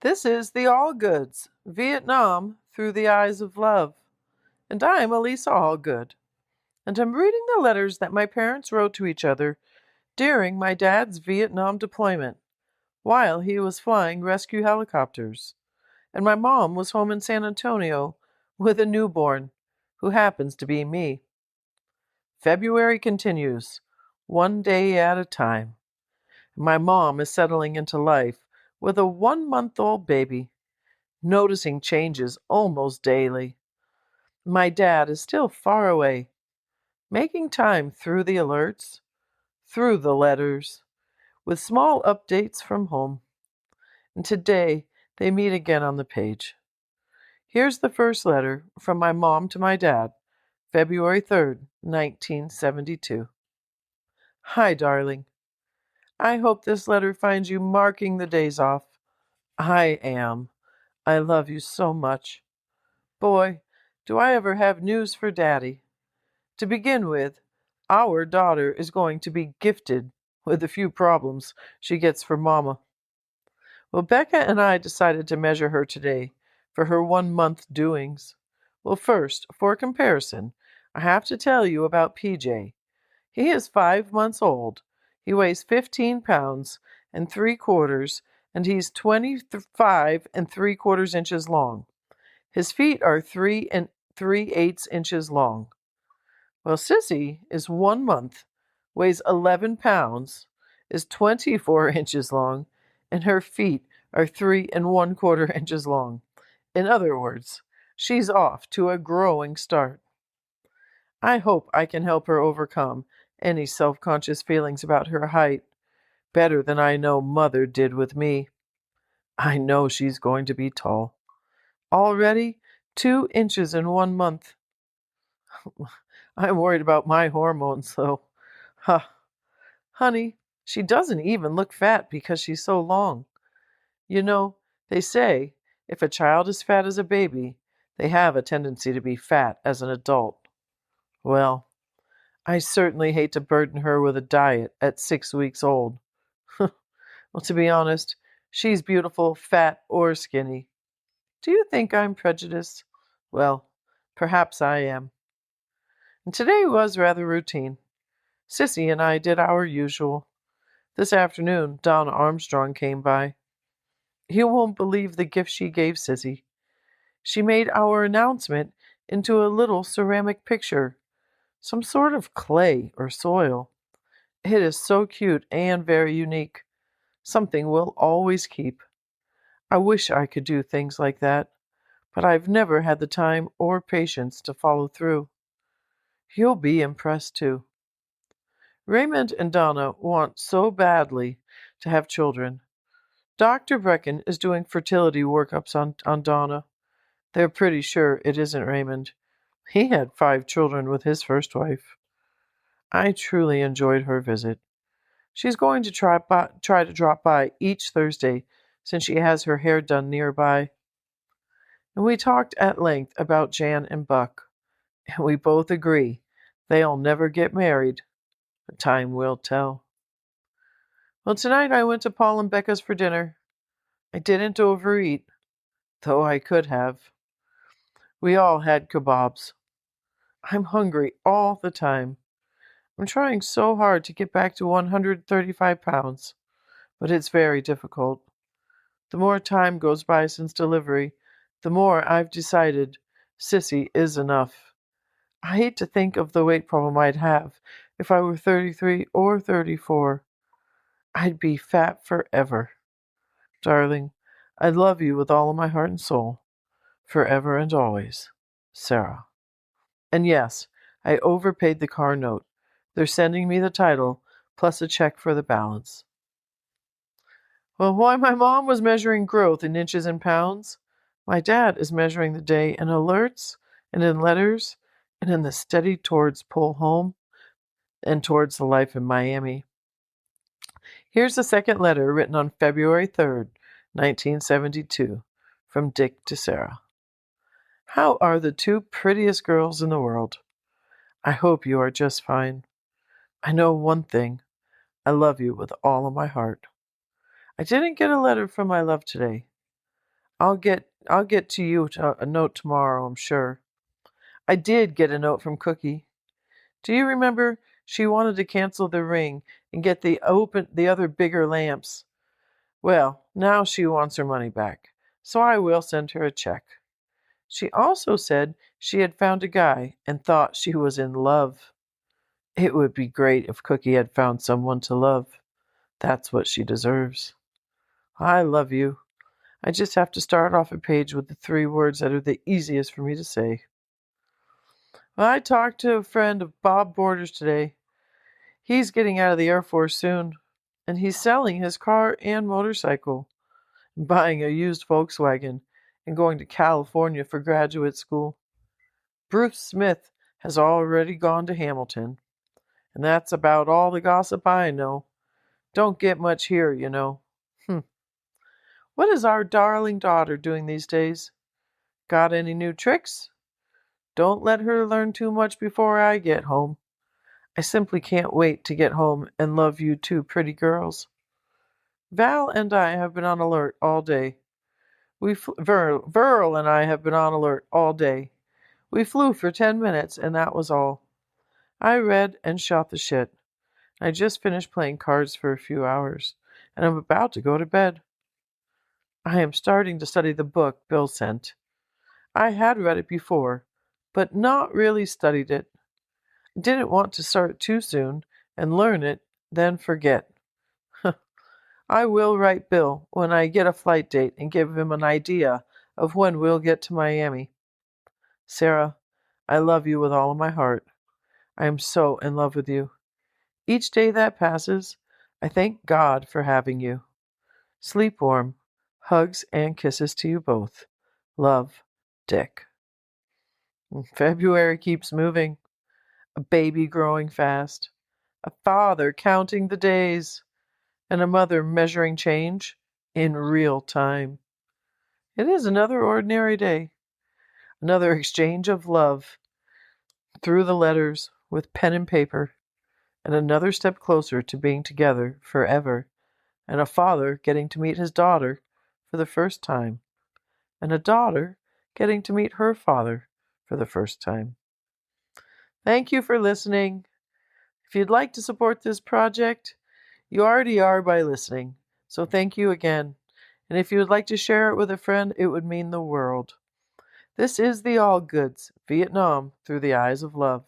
This is the Allgoods, Vietnam through the eyes of love. And I'm Elisa Allgood. And I'm reading the letters that my parents wrote to each other during my dad's Vietnam deployment, while he was flying rescue helicopters. And my mom was home in San Antonio with a newborn, who happens to be me. February continues, one day at a time. My mom is settling into life with a 1-month-old baby, noticing changes almost daily. My dad is still far away, making time through the alerts, through the letters, with small updates from home. And today they meet again on the page. Here's the first letter from my mom to my dad, February 3rd, 1972. Hi, darling. I hope this letter finds you marking the days off. I am. I love you so much. Boy, do I ever have news for Daddy. To begin with, our daughter is going to be gifted with a few problems she gets from Mama. Well, Becca and I decided to measure her today for her 1-month doings. Well, first, for comparison, I have to tell you about PJ. He is 5 months old. He weighs 15 pounds and 3/4, and he's 25 3/4 inches long. His feet are 3 3/8 inches long. Well, Sissy is 1 month, weighs 11 pounds, is 24 inches long, and her feet are 3 1/4 inches long. In other words, she's off to a growing start. I hope I can help her overcome any self-conscious feelings about her height, better than I know Mother did with me. I know she's going to be tall. Already 2 inches in 1 month. I'm worried about my hormones, though. Ha, honey, she doesn't even look fat because she's so long. You know, they say if a child is fat as a baby, they have a tendency to be fat as an adult. Well, I certainly hate to burden her with a diet at 6 weeks old. Well, to be honest, she's beautiful, fat or skinny. Do you think I'm prejudiced? Well, perhaps I am. And today was rather routine. Sissy and I did our usual. This afternoon, Donna Armstrong came by. You won't believe the gift she gave Sissy. She made our announcement into a little ceramic picture, some sort of clay or soil. It is so cute and very unique, something we'll always keep. I wish I could do things like that, but I've never had the time or patience to follow through. You'll be impressed too. Raymond and Donna want so badly to have children. Dr. Brecken is doing fertility workups on Donna. They're pretty sure it isn't Raymond. He had 5 children with his first wife. I truly enjoyed her visit. She's going to try to drop by each Thursday since she has her hair done nearby. And we talked at length about Jan and Buck, and we both agree they'll never get married. But time will tell. Well, tonight I went to Paul and Becca's for dinner. I didn't overeat, though I could have. We all had kebabs. I'm hungry all the time. I'm trying so hard to get back to 135 pounds, but it's very difficult. The more time goes by since delivery, the more I've decided Sissy is enough. I hate to think of the weight problem I'd have if I were 33 or 34. I'd be fat forever. Darling, I love you with all of my heart and soul, forever and always. Sarah. And yes, I overpaid the car note. They're sending me the title, plus a check for the balance. Well, while my mom was measuring growth in inches and pounds, my dad is measuring the day in alerts and in letters and in the steady towards pull home and towards the life in Miami. Here's the second letter written on February 3rd, 1972, from Dick to Sarah. How are the 2 prettiest girls in the world? I hope you are just fine. I know one thing. I love you with all of my heart. I didn't get a letter from my love today. I'll get to you a note tomorrow, I'm sure. I did get a note from Cookie. Do you remember she wanted to cancel the ring and get the other bigger lamps? Well, now she wants her money back, so I will send her a check. She also said she had found a guy and thought she was in love. It would be great if Cookie had found someone to love. That's what she deserves. I love you. I just have to start off a page with the 3 words that are the easiest for me to say. I talked to a friend of Bob Borders today. He's getting out of the Air Force soon, and he's selling his car and motorcycle, buying a used Volkswagen, and going to California for graduate school. Bruce Smith has already gone to Hamilton, and that's about all the gossip I know. Don't get much here, you know. What is our darling daughter doing these days? Got any new tricks? Don't let her learn too much before I get home. I simply can't wait to get home and love you two pretty girls. Val and I have been on alert all day. Verl and I have been on alert all day. We flew for 10 minutes, and that was all. I read and shot the shit. I just finished playing cards for a few hours, and I'm about to go to bed. I am starting to study the book Bill sent. I had read it before, but not really studied it. Didn't want to start too soon and learn it, then forget. I will write Bill when I get a flight date and give him an idea of when we'll get to Miami. Sarah, I love you with all of my heart. I am so in love with you. Each day that passes, I thank God for having you. Sleep warm. Hugs and kisses to you both. Love, Dick. February keeps moving. A baby growing fast. A father counting the days. And a mother measuring change in real time. It is another ordinary day. Another exchange of love through the letters with pen and paper. And another step closer to being together forever. And a father getting to meet his daughter for the first time. And a daughter getting to meet her father for the first time. Thank you for listening. If you'd like to support this project, you already are by listening, so thank you again. And if you would like to share it with a friend, it would mean the world. This is the Allgoods, Vietnam through the eyes of love.